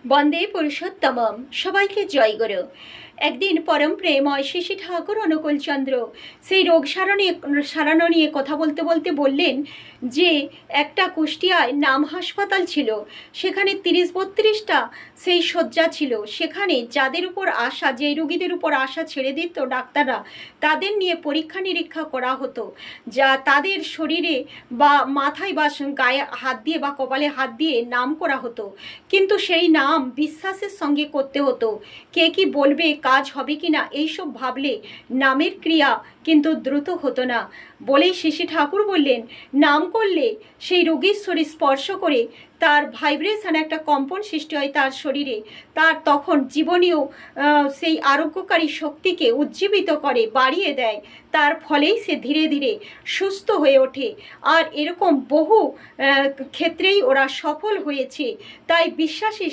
বন্দে পুরুষোত্তমম। সবাইকে জয় গুরু। একদিন পরম প্রেময় শ্রী ঠাকুর অনুকূলচন্দ্র সেই রোগ সারানো নিয়ে কথা বলতে বলতে বললেন যে একটা কুষ্টিয়ায় নাম হাসপাতাল ছিল, সেখানে 30-32টা সেই শয্যা ছিল। সেখানে যাদের উপর আশা, যেই রুগীদের উপর আশা ছেড়ে দিত ডাক্তাররা, তাদের নিয়ে পরীক্ষা নিরীক্ষা করা হতো, যা তাদের শরীরে বা মাথায় বা গায়ে হাত দিয়ে বা কপালে হাত দিয়ে নাম করা হতো। কিন্তু সেই নাম বিশ্বাসের সঙ্গে করতে হতো। কে কি বলবে, কাজ হবে কি না, এইসব ভাবলে নামের ক্রিয়া কিন্তু দ্রুত হতো না। বলেই শ্রী ঠাকুর বললেন, নাম করলে সেই রোগীর শরীর স্পর্শ করে তার ভাইব্রেশন, একটা কম্পন সৃষ্টি হয় তার শরীরে, তার তখন জীবনীয় সেই আরোগ্যকারী শক্তিকে উজ্জীবিত করে, বাড়িয়ে দেয়। তার ফলেই সে ধীরে ধীরে সুস্থ হয়ে ওঠে। আর এরকম বহু ক্ষেত্রেই ওরা সফল হয়েছে। তাই বিশ্বাসী